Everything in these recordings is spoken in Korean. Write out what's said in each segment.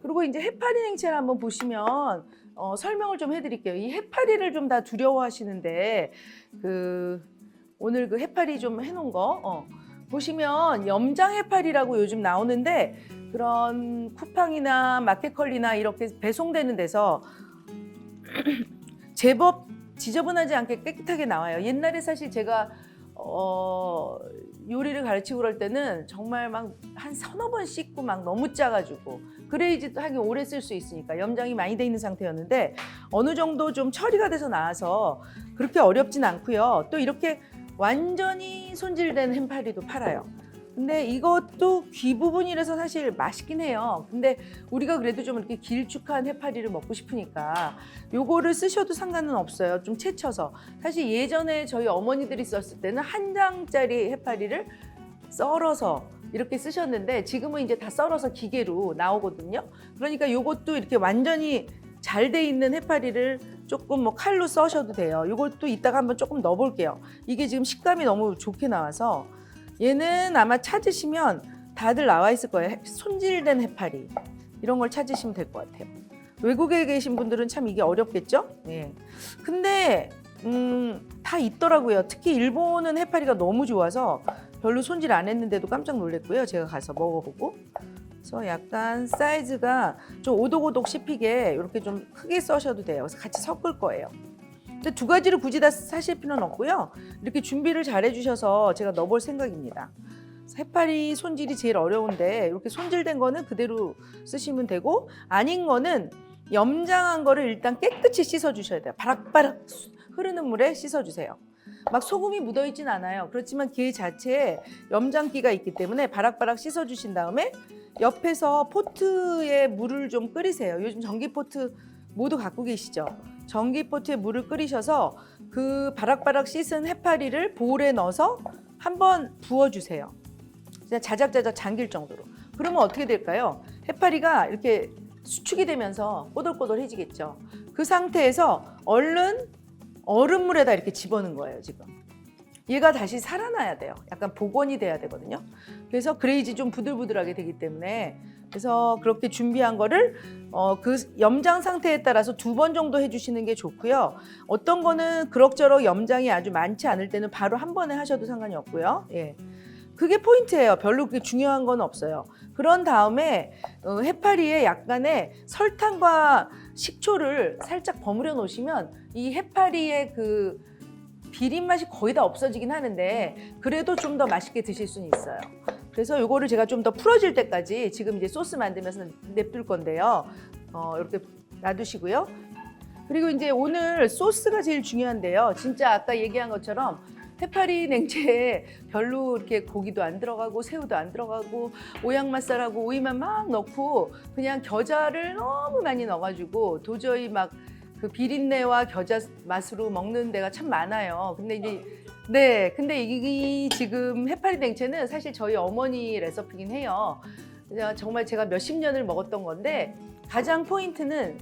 그리고 이제 해파리 냉채를 한번 보시면 설명을 좀 해드릴게요. 이 해파리를 좀 다 두려워하시는데 오늘 그 해파리 좀 해놓은 거 보시면 염장 해파리라고 요즘 나오는데 그런 쿠팡이나 마켓컬리나 이렇게 배송되는 데서 제법 지저분하지 않게 깨끗하게 나와요. 옛날에 사실 제가 요리를 가르치고 그럴 때는 정말 막 한 서너 번 씻고 막 너무 짜가지고 그래야지 하긴 오래 쓸 수 있으니까 염장이 많이 돼 있는 상태였는데 어느 정도 좀 처리가 돼서 나와서 그렇게 어렵진 않고요. 또 이렇게 완전히 손질된 해파리도 팔아요. 근데 이것도 귀 부분이라서 사실 맛있긴 해요. 근데 우리가 그래도 좀 이렇게 길쭉한 해파리를 먹고 싶으니까 요거를 쓰셔도 상관은 없어요. 좀 채쳐서. 사실 예전에 저희 어머니들이 썼을 때는 한 장짜리 해파리를 썰어서 이렇게 쓰셨는데 지금은 이제 다 썰어서 기계로 나오거든요. 그러니까 요것도 이렇게 완전히 잘 돼 있는 해파리를 조금 뭐 칼로 써셔도 돼요. 요것도 이따가 한번 조금 넣어볼게요. 이게 지금 식감이 너무 좋게 나와서 얘는 아마 찾으시면 다들 나와 있을 거예요. 손질된 해파리 이런 걸 찾으시면 될 것 같아요. 외국에 계신 분들은 참 이게 어렵겠죠? 네. 근데 다 있더라고요. 특히 일본은 해파리가 너무 좋아서 별로 손질 안 했는데도 깜짝 놀랐고요. 제가 가서 먹어보고. 그래서 약간 사이즈가 좀 오독오독 씹히게 이렇게 좀 크게 써셔도 돼요. 그래서 같이 섞을 거예요. 근데 두 가지를 굳이 다 사실 필요는 없고요. 이렇게 준비를 잘 해주셔서 제가 넣어볼 생각입니다. 해파리 손질이 제일 어려운데 이렇게 손질된 거는 그대로 쓰시면 되고 아닌 거는 염장한 거를 일단 깨끗이 씻어주셔야 돼요. 바락바락 흐르는 물에 씻어주세요. 막 소금이 묻어있진 않아요. 그렇지만 그 자체에 염장기가 있기 때문에 바락바락 씻어주신 다음에 옆에서 포트에 물을 좀 끓이세요. 요즘 전기포트 모두 갖고 계시죠? 전기포트에 물을 끓이셔서 그 바락바락 씻은 해파리를 볼에 넣어서 한번 부어주세요. 그냥 자작자작 잠길 정도로. 그러면 어떻게 될까요? 해파리가 이렇게 수축이 되면서 꼬들꼬들해지겠죠. 그 상태에서 얼른 얼음물에다 이렇게 집어넣은 거예요, 지금. 얘가 다시 살아나야 돼요. 약간 복원이 돼야 되거든요. 그래서 그래야지 좀 부들부들하게 되기 때문에 그래서 그렇게 준비한 거를 그 염장 상태에 따라서 2번 정도 해주시는 게 좋고요. 어떤 거는 그럭저럭 염장이 아주 많지 않을 때는 바로 한 번에 하셔도 상관이 없고요. 예. 그게 포인트예요. 별로 그렇게 중요한 건 없어요. 그런 다음에 해파리에 약간의 설탕과 식초를 살짝 버무려 놓으시면 이 해파리의 그 비린 맛이 거의 다 없어지긴 하는데 그래도 좀 더 맛있게 드실 수는 있어요. 그래서 이거를 제가 좀 더 풀어질 때까지 지금 이제 소스 만들면서 냅둘 건데요. 이렇게 놔두시고요. 그리고 이제 오늘 소스가 제일 중요한데요. 진짜 아까 얘기한 것처럼 해파리 냉채에 별로 이렇게 고기도 안 들어가고 새우도 안 들어가고 오양맛살하고 오이만 막 넣고 그냥 겨자를 너무 많이 넣어가지고 도저히 막 그 비린내와 겨자 맛으로 먹는 데가 참 많아요. 근데 이제 근데 이 지금 해파리 냉채는 사실 저희 어머니 레시피긴 해요. 정말 제가 몇십 년을 먹었던 건데 가장 포인트는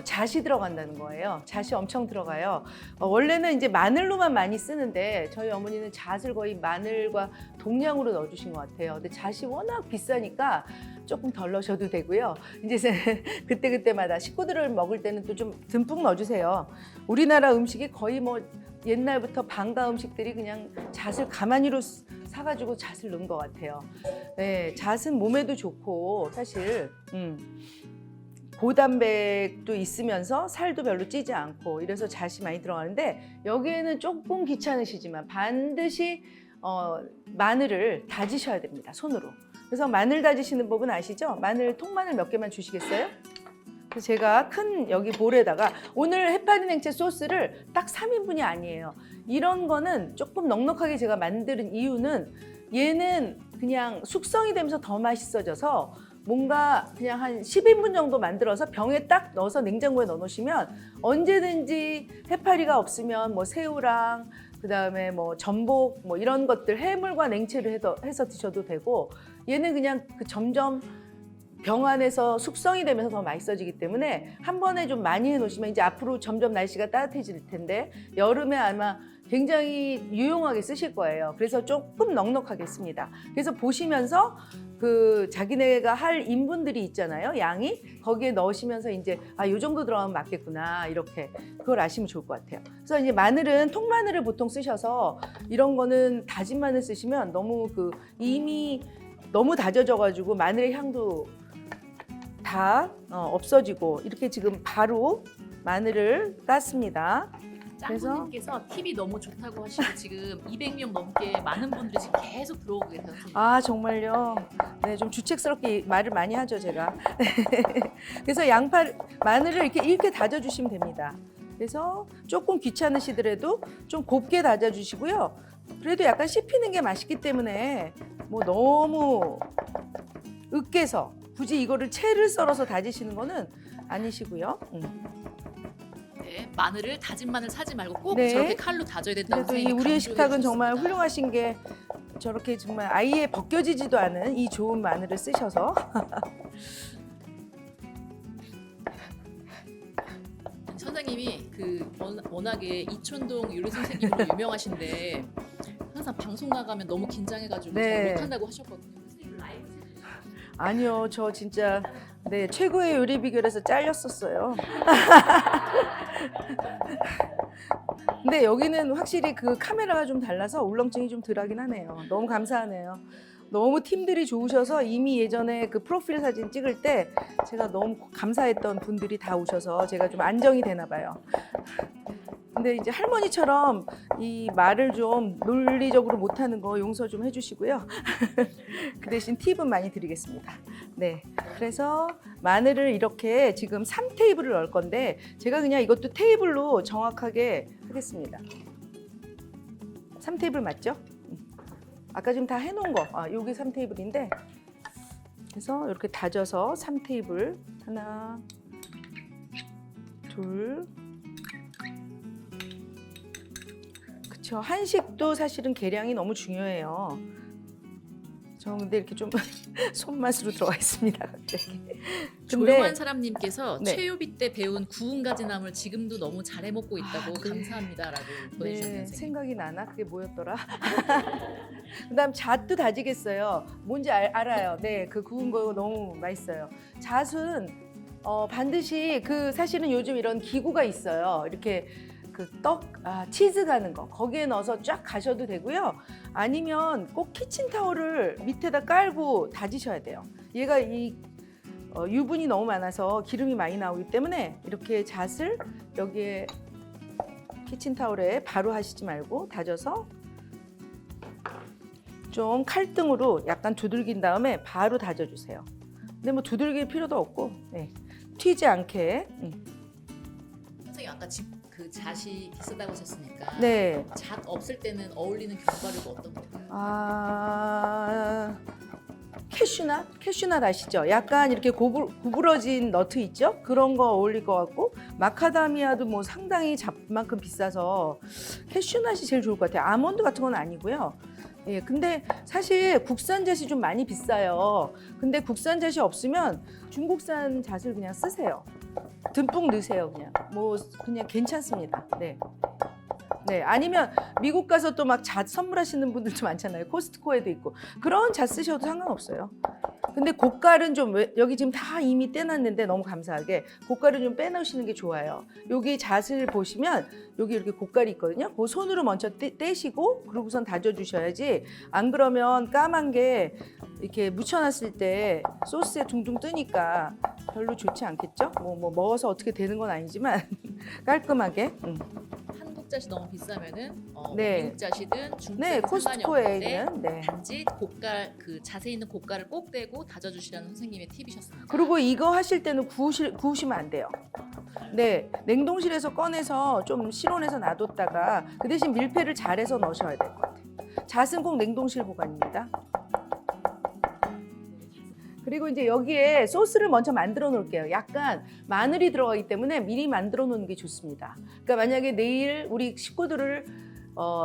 잣이 들어간다는 거예요. 잣이 엄청 들어가요. 원래는 이제 마늘로만 많이 쓰는데 저희 어머니는 잣을 거의 마늘과 동량으로 넣어주신 것 같아요. 근데 잣이 워낙 비싸니까 조금 덜 넣으셔도 되고요. 이제 그때마다 식구들을 먹을 때는 또 좀 듬뿍 넣어주세요. 우리나라 음식이 거의 뭐 옛날부터 방가 음식들이 그냥 잣을 가마니로 사가지고 잣을 넣은 것 같아요. 네, 잣은 몸에도 좋고 사실 고단백도 있으면서 살도 별로 찌지 않고 이래서 잣이 많이 들어가는데 여기에는 조금 귀찮으시지만 반드시 마늘을 다지셔야 됩니다. 손으로. 그래서 마늘 다지시는 법은 아시죠? 통마늘 몇 개만 주시겠어요? 그래서 제가 큰 여기 볼에다가 오늘 해파리 냉채 소스를 딱 3인분이 아니에요. 이런 거는 조금 넉넉하게 제가 만드는 이유는 얘는 그냥 숙성이 되면서 더 맛있어져서 뭔가 그냥 한 10인분 정도 만들어서 병에 딱 넣어서 냉장고에 넣어 놓으시면 언제든지 해파리가 없으면 뭐 새우랑 그다음에 뭐 전복 뭐 이런 것들 해물과 냉채를 해서 드셔도 되고 얘는 그냥 그 점점 병 안에서 숙성이 되면서 더 맛있어지기 때문에 한 번에 좀 많이 해놓으시면 이제 앞으로 점점 날씨가 따뜻해질 텐데 여름에 아마 굉장히 유용하게 쓰실 거예요. 그래서 조금 넉넉하게 씁니다. 그래서 보시면서 그 자기네가 할 인분들이 있잖아요. 양이 거기에 넣으시면서 이제 요 정도 들어가면 맞겠구나 이렇게 그걸 아시면 좋을 것 같아요. 그래서 이제 마늘은 통마늘을 보통 쓰셔서 이런 거는 다진 마늘 쓰시면 너무 이미 너무 다져져가지고 마늘의 향도 다 없어지고 이렇게 지금 바로 마늘을 땄습니다. 짱구님께서 팁이 너무 좋다고 하시고 지금 200명 넘게 많은 분들이 지금 계속 들어오고 계세요. 아 정말요? 네, 좀 주책스럽게 말을 많이 하죠 제가. 그래서 마늘을 이렇게 다져주시면 됩니다. 그래서 조금 귀찮으시더라도 좀 곱게 다져주시고요. 그래도 약간 씹히는 게 맛있기 때문에 뭐 너무 으깨서 굳이 이거를 채를 썰어서 다지시는 거는 아니시고요. 네, 마늘을 다진 마늘 사지 말고 꼭 네. 저렇게 칼로 다져야 된다고 그래도 이 선생님이 우리의 강조해 식탁은 정말 주셨습니다. 훌륭하신 게 저렇게 정말 아예 벗겨지지도 않은 이 좋은 마늘을 쓰셔서 선생님이 워낙에 이촌동 요리 선생님으로 유명하신데 항상 방송 나가면 너무 긴장해가지고 네. 잘 못한다고 하셨거든요. 선생님 라이브 아니요 저 진짜 네 최고의 요리 비결에서 잘렸었어요. 근데 여기는 확실히 그 카메라가 좀 달라서 울렁증이 좀 덜하긴 하네요. 너무 감사하네요. 너무 팀들이 좋으셔서 이미 예전에 그 프로필 사진 찍을 때 제가 너무 감사했던 분들이 다 오셔서 제가 좀 안정이 되나 봐요. 근데 이제 할머니처럼 이 말을 좀 논리적으로 못하는 거 용서 좀 해주시고요. 그 대신 팁은 많이 드리겠습니다. 네, 그래서 마늘을 이렇게 지금 3테이블을 넣을 건데 제가 그냥 이것도 테이블로 정확하게 하겠습니다. 3테이블 맞죠? 아까 지금 다 해놓은 거, 여기 3테이블인데 그래서 이렇게 다져서 3테이블 하나, 둘, 그쵸. 한식도 사실은 계량이 너무 중요해요. 저 근데 이렇게 좀 손맛으로 들어가 있습니다. 갑자기. 조용한 사람님께서 네. 최유비 때 배운 구운 가지나물 지금도 너무 잘 해먹고 있다고 네. 감사합니다라고 보내주셨네요. 네, 선생님. 생각이 나나? 그게 뭐였더라? 그다음 잣도 다지겠어요. 뭔지 알아요. 네, 그 구운 거 너무 맛있어요. 잣은 반드시 사실은 요즘 이런 기구가 있어요. 이렇게 치즈 가는 거 거기에 넣어서 쫙 가셔도 되고요. 아니면 꼭 키친타올을 밑에다 깔고 다지셔야 돼요. 얘가 유분이 너무 많아서 기름이 많이 나오기 때문에 이렇게 잣을 여기에 키친타올에 바로 하시지 말고 다져서 좀 칼등으로 약간 두들긴 다음에 바로 다져주세요. 근데 뭐 두들길 필요도 없고 네. 튀지 않게. 선생님 아까 그 잣이 비싸다고 하셨으니까 네. 잣 없을 때는 어울리는 견과류가 어떤 걸까요? 캐슈넛 아시죠? 약간 이렇게 구부러진 너트 있죠? 그런 거 어울릴 것 같고 마카다미아도 뭐 상당히 잣만큼 비싸서 캐슈넛이 제일 좋을 것 같아요. 아몬드 같은 건 아니고요. 예, 근데 사실 국산 잣이 좀 많이 비싸요. 근데 국산 잣이 없으면 중국산 잣을 그냥 쓰세요. 듬뿍 넣으세요. 그냥 괜찮습니다. 네. 네, 아니면 미국 가서 또 막 잣 선물하시는 분들도 많잖아요. 코스트코에도 있고 그런 잣 쓰셔도 상관없어요. 근데 고깔은 좀 여기 지금 다 이미 떼놨는데 너무 감사하게 고깔은 좀 빼놓으시는 게 좋아요. 여기 잣을 보시면 여기 이렇게 고깔이 있거든요. 그 손으로 먼저 떼시고 그러고선 다져주셔야지 안 그러면 까만 게 이렇게 묻혀놨을 때 소스에 둥둥 뜨니까 별로 좋지 않겠죠? 뭐 먹어서 어떻게 되는 건 아니지만 깔끔하게. 한국 잣이 너무 비싸면은 네. 미국 잣이든 중국 네, 잣이든 상관이 코스트코에 없는데 있는. 네. 단지 그 잣에 있는 고깔을 꼭 떼고 다져주시라는 선생님의 팁이셨습니다. 그리고 이거 하실 때는 구우시면 안 돼요. 네, 냉동실에서 꺼내서 좀 실온에서 놔뒀다가 그 대신 밀폐를 잘해서 넣으셔야 될 것 같아요. 잣은 꼭 냉동실 보관입니다. 그리고 이제 여기에 소스를 먼저 만들어 놓을게요. 약간 마늘이 들어가기 때문에 미리 만들어 놓는 게 좋습니다. 그러니까 만약에 내일 우리 식구들을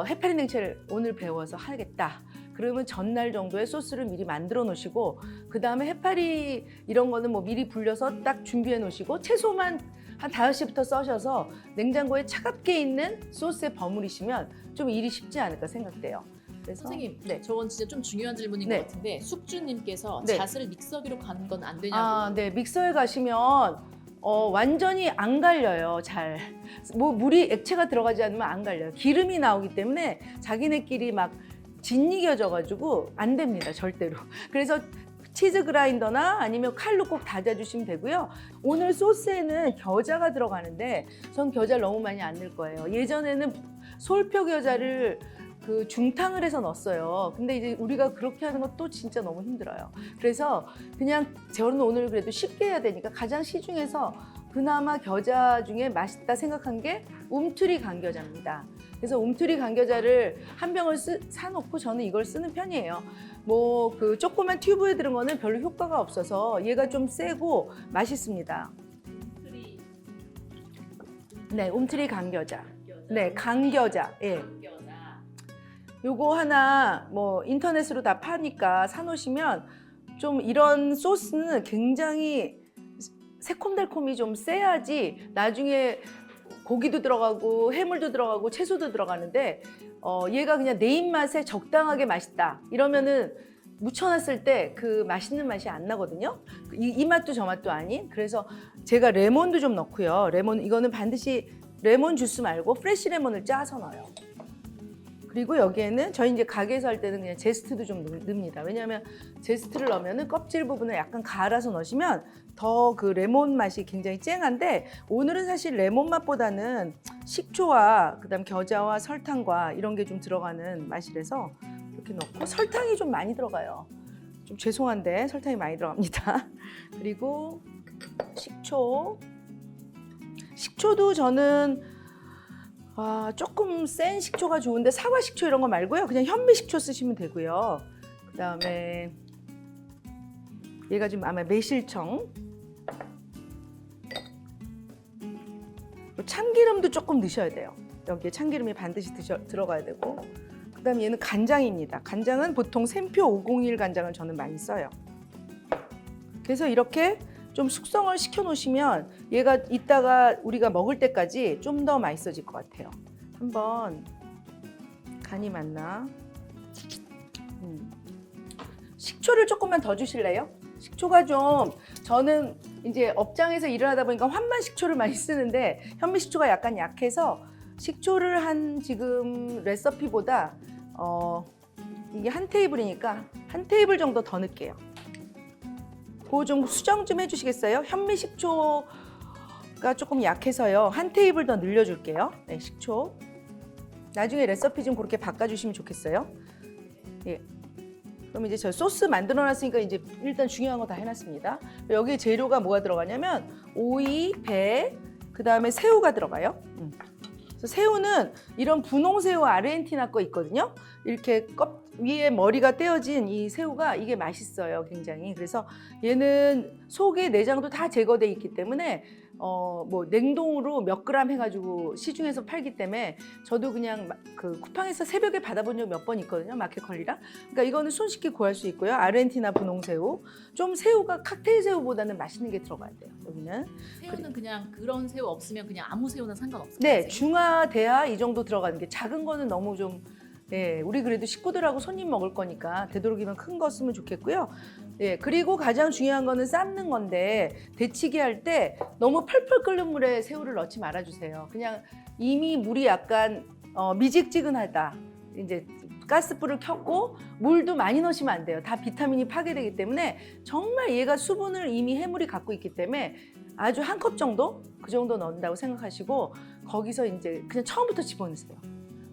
해파리 냉채를 오늘 배워서 하겠다. 그러면 전날 정도의 소스를 미리 만들어 놓으시고 그 다음에 해파리 이런 거는 뭐 미리 불려서 딱 준비해 놓으시고 채소만 한 5시부터 써셔서 냉장고에 차갑게 있는 소스에 버무리시면 좀 일이 쉽지 않을까 생각돼요. 그래서 선생님, 네. 저건 진짜 좀 중요한 질문인 네. 것 같은데 숙주님께서 네. 잣을 믹서기로 가는 건 안 되냐고. 아, 네. 믹서에 가시면 완전히 안 갈려요. 잘. 뭐 물이 액체가 들어가지 않으면 안 갈려요. 기름이 나오기 때문에 자기네끼리 막 짓이겨져 가지고 안 됩니다. 절대로. 그래서 치즈 그라인더나 아니면 칼로 꼭 다져주시면 되고요. 오늘 소스에는 겨자가 들어가는데 전 겨자를 너무 많이 안 넣을 거예요. 예전에는 솔표 겨자를 그 중탕을 해서 넣었어요. 근데 이제 우리가 그렇게 하는 것도 진짜 너무 힘들어요. 그래서 그냥 저는 오늘 그래도 쉽게 해야 되니까 가장 시중에서 그나마 겨자 중에 맛있다 생각한 게 움트리 간겨자입니다. 그래서 움트리 간겨자를 한 병을 사놓고 저는 이걸 쓰는 편이에요. 뭐 그 조그만 튜브에 들은 거는 별로 효과가 없어서 얘가 좀 세고 맛있습니다. 네, 움트리 간겨자. 네, 간겨자. 예. 요거 하나 뭐 인터넷으로 다 파니까 사놓으시면 좀 이런 소스는 굉장히 새콤달콤이 좀 세야지 나중에 고기도 들어가고 해물도 들어가고 채소도 들어가는데 얘가 그냥 내 입맛에 적당하게 맛있다 이러면은 묻혀놨을 때 그 맛있는 맛이 안 나거든요. 이 맛도 저 맛도 아닌. 그래서 제가 레몬도 좀 넣고요. 레몬 이거는 반드시 레몬 주스 말고 프레시 레몬을 짜서 넣어요. 그리고 여기에는 저희 이제 가게에서 할 때는 그냥 제스트도 좀 넣습니다. 왜냐하면 제스트를 넣으면은 껍질 부분을 약간 갈아서 넣으시면 더 그 레몬 맛이 굉장히 쨍한데 오늘은 사실 레몬 맛보다는 식초와 그다음 겨자와 설탕과 이런 게 좀 들어가는 맛이라서 이렇게 넣고 설탕이 좀 많이 들어가요. 좀 죄송한데 설탕이 많이 들어갑니다. 그리고 식초도 저는 조금 센 식초가 좋은데 사과 식초 이런 거 말고요. 그냥 현미 식초 쓰시면 되고요. 그다음에 얘가 지금 아마 매실청. 참기름도 조금 넣으셔야 돼요. 여기에 참기름이 반드시 들어가야 되고. 그다음에 얘는 간장입니다. 간장은 보통 샘표 501 간장을 저는 많이 써요. 그래서 이렇게 좀 숙성을 시켜 놓으시면 얘가 이따가 우리가 먹을 때까지 좀 더 맛있어질 것 같아요. 한번 간이 맞나? 식초를 조금만 더 주실래요? 식초가 좀 저는 이제 업장에서 일을 하다 보니까 환만 식초를 많이 쓰는데 현미 식초가 약간 약해서 식초를 한 지금 레시피보다 이게 한 테이블이니까 한 테이블 정도 더 넣을게요. 그거 좀 수정 좀 해주시겠어요? 현미 식초가 조금 약해서요. 한 테이블 더 늘려줄게요. 네, 식초. 나중에 레시피 좀 그렇게 바꿔주시면 좋겠어요. 예. 그럼 이제 저 소스 만들어놨으니까 이제 일단 중요한 거 다 해놨습니다. 여기 재료가 뭐가 들어가냐면 오이, 배, 그 다음에 새우가 들어가요. 그래서 새우는 이런 분홍새우 아르헨티나 거 있거든요. 이렇게 위에 머리가 떼어진 이 새우가 이게 맛있어요, 굉장히. 그래서 얘는 속에 내장도 다 제거돼 있기 때문에 뭐 냉동으로 몇 그램 해가지고 시중에서 팔기 때문에 저도 그냥 그 쿠팡에서 새벽에 받아본 적 몇 번 있거든요, 마켓컬리랑. 그러니까 이거는 손쉽게 구할 수 있고요. 아르헨티나 분홍새우. 좀 새우가 칵테일 새우보다는 맛있는 게 들어가야 돼요. 여기는. 새우는 그냥 그런 새우 없으면 그냥 아무 새우나 상관없어요. 네, 중화, 대하 이 정도 들어가는 게 작은 거는 너무 좀 우리 그래도 식구들하고 손님 먹을 거니까 되도록이면 큰 거 쓰면 좋겠고요. 그리고 가장 중요한 거는 삶는 건데 데치기 할 때 너무 펄펄 끓는 물에 새우를 넣지 말아주세요. 그냥 이미 물이 약간 미지근하다. 이제 가스불을 켰고 물도 많이 넣으시면 안 돼요. 다 비타민이 파괴되기 때문에 정말 얘가 수분을 이미 해물이 갖고 있기 때문에 아주 한 컵 정도? 그 정도 넣는다고 생각하시고 거기서 이제 그냥 처음부터 집어넣으세요.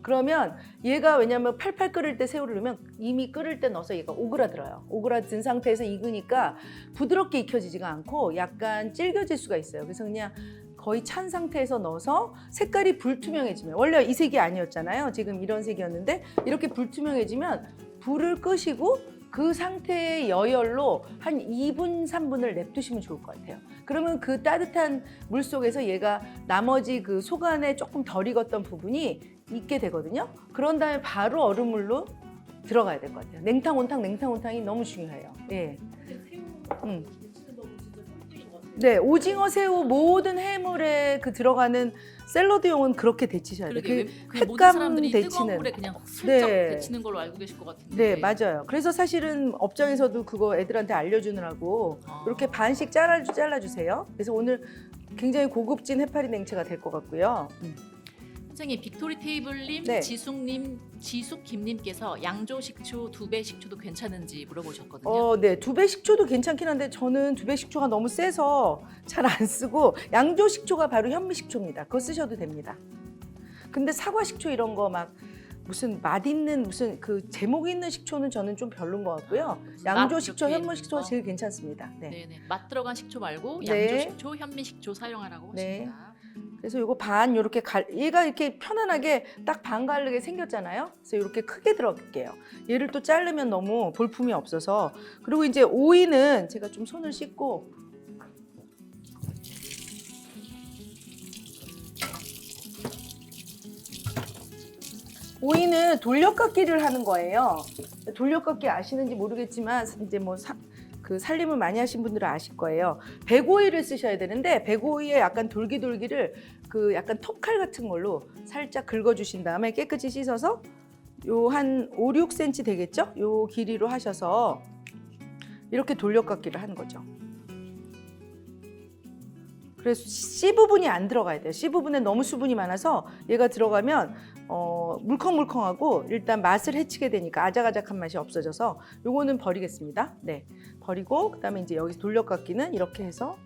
그러면 얘가 왜냐면 팔팔 끓을 때 새우를 넣으면 이미 끓을 때 넣어서 얘가 오그라들어요. 오그라든 상태에서 익으니까 부드럽게 익혀지지가 않고 약간 질겨질 수가 있어요. 그래서 그냥 거의 찬 상태에서 넣어서 색깔이 불투명해지면 원래 이 색이 아니었잖아요. 지금 이런 색이었는데 이렇게 불투명해지면 불을 끄시고 그 상태의 여열로 한 2분, 3분을 냅두시면 좋을 것 같아요. 그러면 그 따뜻한 물 속에서 얘가 나머지 그 속 안에 조금 덜 익었던 부분이 익게 되거든요. 그런 다음에 바로 얼음물로 들어가야 될 것 같아요. 냉탕, 온탕, 냉탕, 온탕이 너무 중요해요. 예. 근데 새우 데치는 너무 진짜 꿀팁인 것 같아요. 네, 오징어, 새우 모든 해물에 그 들어가는 샐러드용은 그렇게 데치셔야 돼요. 그러게 그 그냥 모든 횟감 사람들이 데치는. 뜨거운 물에 그냥 슬쩍 네. 데치는 걸로 알고 계실 것 같은데. 네, 맞아요. 그래서 사실은 업장에서도 그거 애들한테 알려주느라고 아. 이렇게 반씩 잘라주세요. 그래서 오늘 굉장히 고급진 해파리 냉채가 될 것 같고요. 선생님 빅토리 테이블님, 네. 지숙님, 지숙김님께서 양조 식초 2배 식초도 괜찮은지 물어보셨거든요. 네, 2배 식초도 괜찮긴 한데 저는 2배 식초가 너무 세서 잘 안 쓰고 양조 식초가 바로 현미 식초입니다. 그거 쓰셔도 됩니다. 근데 사과 식초 이런 거 막 무슨 맛있는 무슨 그 제목 있는 식초는 저는 좀 별론 것 같고요. 양조 식초, 이렇게 현미 식초가 있는 거? 제일 괜찮습니다. 네. 네네. 맛 들어간 식초 말고 네. 양조 식초, 현미 식초 사용하라고 네. 하십니다. 그래서 요거 반 요렇게 얘가 이렇게 편안하게 딱 반 갈르게 생겼잖아요. 그래서 이렇게 크게 들어갈게요. 얘를 또 자르면 너무 볼품이 없어서. 그리고 이제 오이는 제가 좀 손을 씻고 오이는 돌려깎기를 하는 거예요. 돌려깎기 아시는지 모르겠지만 이제 뭐 그 살림을 많이 하신 분들은 아실 거예요. 백오이를 쓰셔야 되는데 백오이에 약간 돌기를 그 약간 톱칼 같은 걸로 살짝 긁어주신 다음에 깨끗이 씻어서 요 한 5, 6cm 되겠죠? 요 길이로 하셔서 이렇게 돌려깎기를 하는 거죠. 그래서 C 부분이 안 들어가야 돼요. C 부분에 너무 수분이 많아서 얘가 들어가면 물컹물컹하고 일단 맛을 해치게 되니까 아작아작한 맛이 없어져서 요거는 버리겠습니다. 네, 버리고 그다음에 이제 여기서 돌려깎기는 이렇게 해서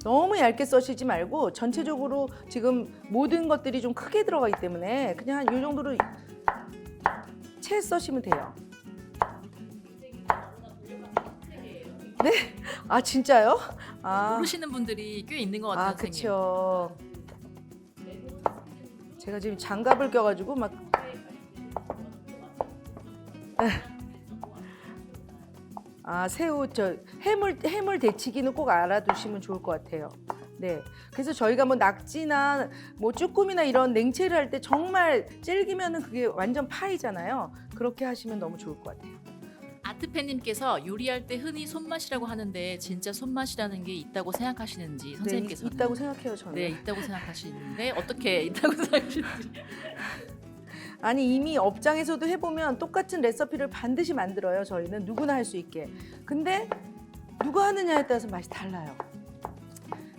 너무 얇게 써시지 말고 전체적으로 지금 모든 것들이 좀 크게 들어가기 때문에 그냥 한 이 정도로 채 써시면 돼요. 네? 아 진짜요? 아, 모르시는 분들이 꽤 있는 것 같아요, 선생님. 그렇죠. 제가 지금 장갑을 껴가지고 막 새우 해물 데치기는 꼭 알아두시면 좋을 것 같아요. 네, 그래서 저희가 뭐 낙지나 뭐 쭈꾸미나 이런 냉채를 할 때 정말 질기면은 그게 완전 파이잖아요. 그렇게 하시면 너무 좋을 것 같아요. 아트팬님께서 요리할 때 흔히 손맛이라고 하는데 진짜 손맛이라는 게 있다고 생각하시는지 선생님께서는 있다고 생각해요 저는. 네, 있다고 생각하시는데 어떻게 있다고 생각하시는지. 아니 이미 업장에서도 해보면 똑같은 레시피를 반드시 만들어요. 저희는 누구나 할 수 있게. 근데 누가 하느냐에 따라서 맛이 달라요.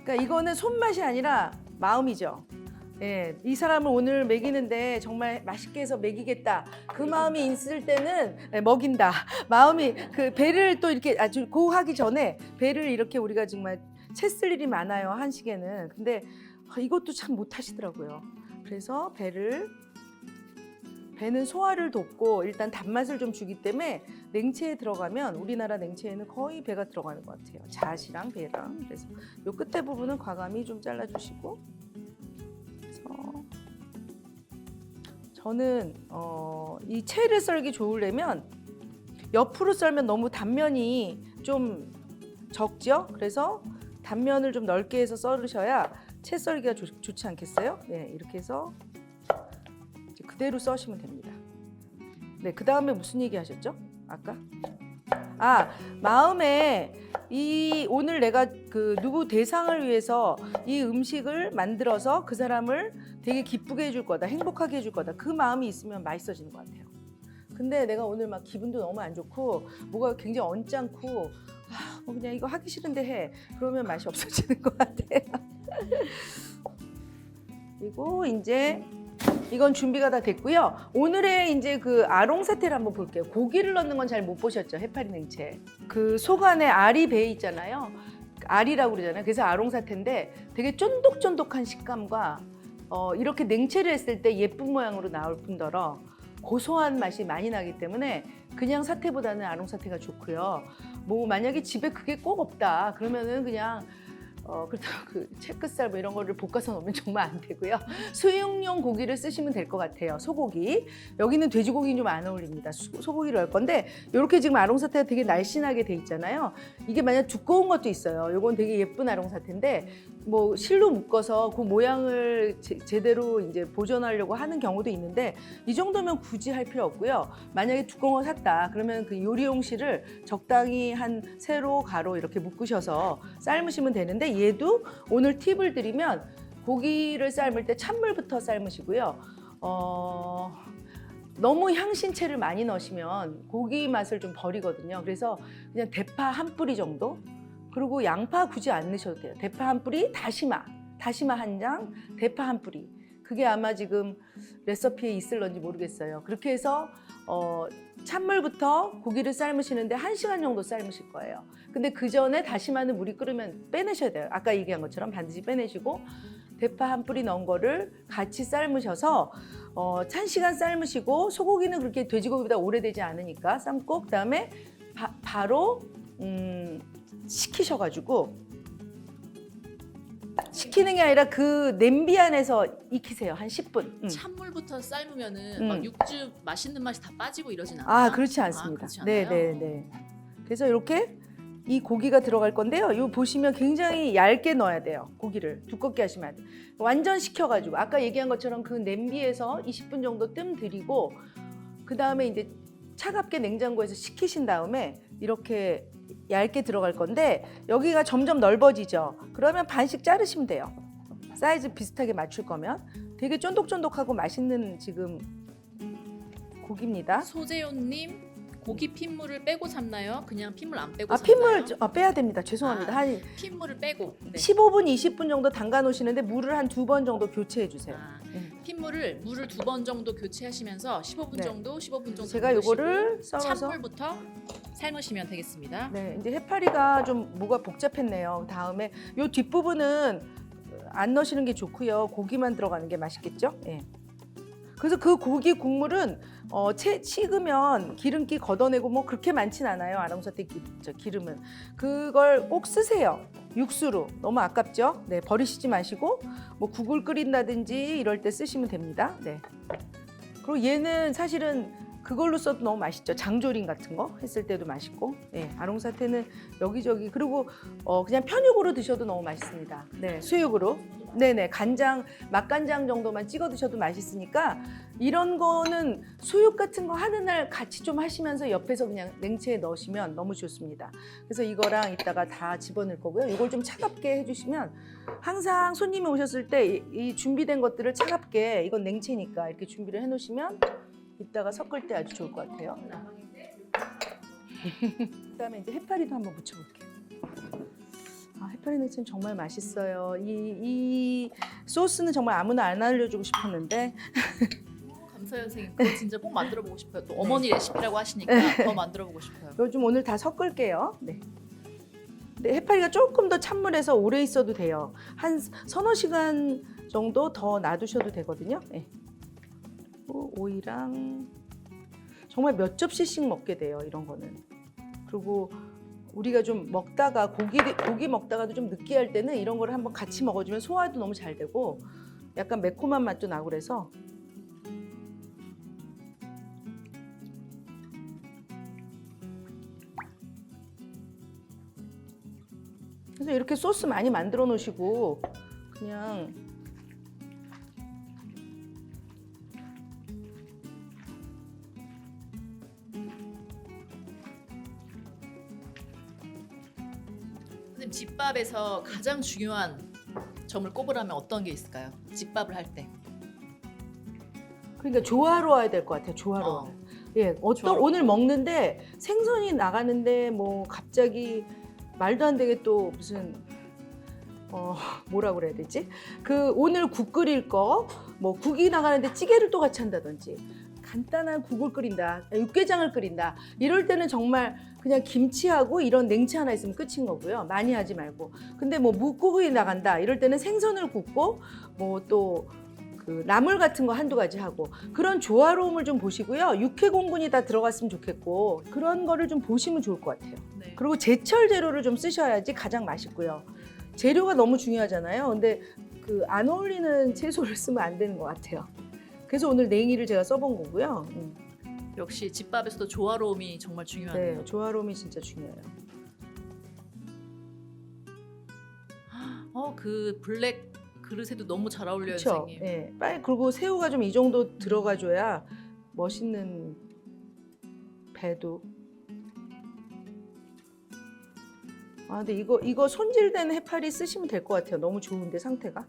그러니까 이거는 손맛이 아니라 마음이죠. 예, 이 사람을 오늘 먹이는데 정말 맛있게 해서 먹이겠다. 그 마음이 있을 때는 먹인다. 마음이 그 배를 또 이렇게 아주 고하기 전에 배를 이렇게 우리가 정말 채 쓸 일이 많아요. 한식에는. 근데 이것도 참 못하시더라고요. 그래서 배는 소화를 돕고 일단 단맛을 좀 주기 때문에 냉채에 들어가면 우리나라 냉채에는 거의 배가 들어가는 것 같아요. 잣이랑 배랑. 그래서 요 끝에 부분은 과감히 좀 잘라주시고. 그래서 저는 이 채를 썰기 좋으려면 옆으로 썰면 너무 단면이 좀 적죠. 그래서 단면을 좀 넓게 해서 썰으셔야 채 썰기가 좋지 않겠어요? 네, 이렇게 해서 그대로 써시면 됩니다. 네, 그 다음에 무슨 얘기 하셨죠? 아까? 마음에 오늘 내가 그 누구 대상을 위해서 이 음식을 만들어서 그 사람을 되게 기쁘게 해줄 거다, 행복하게 해줄 거다. 그 마음이 있으면 맛있어지는 것 같아요. 근데 내가 오늘 막 기분도 너무 안 좋고 뭐가 굉장히 언짢고 뭐 그냥 이거 하기 싫은데 해. 그러면 맛이 없어지는 것 같아요. 그리고 이제 이건 준비가 다 됐고요. 오늘의 이제 그 아롱사태를 한번 볼게요. 고기를 넣는 건 잘 못 보셨죠? 해파리 냉채. 그 속 안에 알이 배 있잖아요. 알이라고 그러잖아요. 그래서 아롱사태인데 되게 쫀득쫀득한 식감과 이렇게 냉채를 했을 때 예쁜 모양으로 나올 뿐더러 고소한 맛이 많이 나기 때문에 그냥 사태보다는 아롱사태가 좋고요. 뭐 만약에 집에 그게 꼭 없다 그러면은 그냥 그렇다고 그 채끝살 뭐 이런 거를 볶아서 넣으면 정말 안 되고요. 수육용 고기를 쓰시면 될 것 같아요. 소고기. 여기는 돼지고기는 좀 안 어울립니다. 소고기를 넣을 건데 이렇게 지금 아롱사태가 되게 날씬하게 돼 있잖아요. 이게 만약 두꺼운 것도 있어요. 이건 되게 예쁜 아롱사태인데 뭐 실로 묶어서 그 모양을 제대로 이제 보존하려고 하는 경우도 있는데 이 정도면 굳이 할 필요 없고요. 만약에 두꺼운 거 샀다 그러면 그 요리용 실을 적당히 한 세로 가로 이렇게 묶으셔서 삶으시면 되는데 얘도 오늘 팁을 드리면 고기를 삶을 때 찬물부터 삶으시고요. 너무 향신채를 많이 넣으시면 고기 맛을 좀 버리거든요. 그래서 그냥 대파 한 뿌리 정도, 그리고 양파 굳이 안 넣으셔도 돼요. 대파 한 뿌리, 다시마 한 장, 대파 한 뿌리. 그게 아마 지금 레시피에 있을런지 모르겠어요. 그렇게 해서 찬물부터 고기를 삶으시는데 1시간 정도 삶으실 거예요. 근데 그 전에 다시마는 물이 끓으면 빼내셔야 돼요. 아까 얘기한 것처럼 반드시 빼내시고 대파 한 뿌리 넣은 거를 같이 삶으셔서 1시간 삶으시고, 소고기는 그렇게 돼지고기보다 오래되지 않으니까 삶고, 그다음에 바로 식히셔가지고, 식히는 게 아니라 그 냄비 안에서 익히세요. 한 10분. 찬물부터 삶으면은 막 육즙 맛있는 맛이 다 빠지고 이러진 않아요? 아, 그렇지 않습니다. 그렇지 않아요? 네. 그래서 이렇게 이 고기가 들어갈 건데요. 이거 보시면 굉장히 얇게 넣어야 돼요. 고기를 두껍게 하시면 안 돼요. 완전 식혀가지고 아까 얘기한 것처럼 그 냄비에서 20분 정도 뜸 들이고, 그 다음에 이제 차갑게 냉장고에서 식히신 다음에 이렇게 얇게 들어갈 건데, 여기가 점점 넓어지죠. 그러면 반씩 자르시면 돼요. 사이즈 비슷하게 맞출 거면. 되게 쫀득쫀득하고 맛있는 지금 고기입니다. 소재훈님, 고기 핏물을 빼고 삶나요? 그냥 핏물 안 빼고 아, 삶나요? 핏물 빼야 됩니다. 죄송합니다. 한 핏물을 빼고. 네. 15분, 20분 정도 담가 놓으시는데 물을 한 2번 정도 교체해 주세요. 핏물을 물을 2번 정도 교체하시면서 15분 네. 정도 제가 요거를 썰어서 찬물부터 삶으시면 되겠습니다. 네, 이제 해파리가 좀 뭐가 복잡했네요. 다음에 요 뒷부분은 안 넣으시는 게 좋고요. 고기만 들어가는 게 맛있겠죠? 예. 그래서 그 고기 국물은 식으면 기름기 걷어내고 뭐 그렇게 많진 않아요. 아롱사태 기름은. 그걸 꼭 쓰세요. 육수로. 너무 아깝죠? 네, 버리시지 마시고 뭐 국을 끓인다든지 이럴 때 쓰시면 됩니다. 네. 그리고 얘는 사실은 그걸로 써도 너무 맛있죠. 장조림 같은 거 했을 때도 맛있고. 네, 아롱사태는 여기저기. 그리고 그냥 편육으로 드셔도 너무 맛있습니다. 네, 수육으로. 네네, 간장, 맛간장 정도만 찍어 드셔도 맛있으니까, 이런 거는 수육 같은 거 하는 날 같이 좀 하시면서 옆에서 그냥 냉채에 넣으시면 너무 좋습니다. 그래서 이거랑 이따가 다 집어넣을 거고요. 이걸 좀 차갑게 해주시면, 항상 손님이 오셨을 때 이 준비된 것들을 차갑게, 이건 냉채니까 이렇게 준비를 해놓으시면 이따가 섞을 때 아주 좋을 것 같아요. 그다음에 이제 해파리도 한번 무쳐볼게요. 해파리 냉채는 정말 맛있어요. 이 소스는 정말 아무나 안 알려주고 싶었는데. 감사해요, 선생님. 그거 진짜 꼭 만들어보고 싶어요. 또 어머니 레시피라고 하시니까 더 만들어보고 싶어요. 요즘 오늘 다 섞을게요. 네. 근데 해파리가 조금 더 찬물에서 오래 있어도 돼요. 한 서너 시간 정도 더 놔두셔도 되거든요. 네. 오이랑 정말 몇 접시씩 먹게 돼요. 이런 거는. 그리고 우리가 좀 먹다가 고기 먹다가도 좀 느끼할 때는 이런 거를 한번 같이 먹어주면 소화도 너무 잘 되고 약간 매콤한 맛도 나고 그래서. 그래서 이렇게 소스 많이 만들어 놓으시고 그냥 선생님, 집밥에서 가장 중요한 점을 꼽으라면 어떤 게 있을까요? 집밥을 할 때. 그러니까 조화로워야 될 것 같아요. 조화로워. 예, 조화로워. 오늘 먹는데 생선이 나가는데 뭐 갑자기 말도 안 되게 또 무슨 뭐라 그래야 되지? 그 오늘 국 끓일 거 뭐 국이 나가는데 찌개를 또 같이 한다든지, 간단한 국을 끓인다, 육개장을 끓인다, 이럴 때는 정말 그냥 김치하고 이런 냉채 하나 있으면 끝인 거고요. 많이 하지 말고. 근데 뭐 묵국이 나간다 이럴 때는 생선을 굽고 뭐 또 그 나물 같은 거 한두 가지 하고, 그런 조화로움을 좀 보시고요. 육회 공분이 다 들어갔으면 좋겠고 그런 거를 좀 보시면 좋을 것 같아요. 네. 그리고 제철 재료를 좀 쓰셔야지 가장 맛있고요. 재료가 너무 중요하잖아요. 근데 그 안 어울리는 채소를 쓰면 안 되는 것 같아요. 그래서 오늘 냉이를 제가 써본 거고요. 역시 집밥에서도 조화로움이 정말 중요하네요. 네, 조화로움이 진짜 중요해요. 그 블랙 그릇에도 너무 잘 어울려요, 그렇죠. 선생님. 예. 빨리 그리고 새우가 좀 이 정도 들어가줘야 멋있는 배도. 아 근데 이거 손질된 해파리 쓰시면 될 것 같아요. 너무 좋은데 상태가.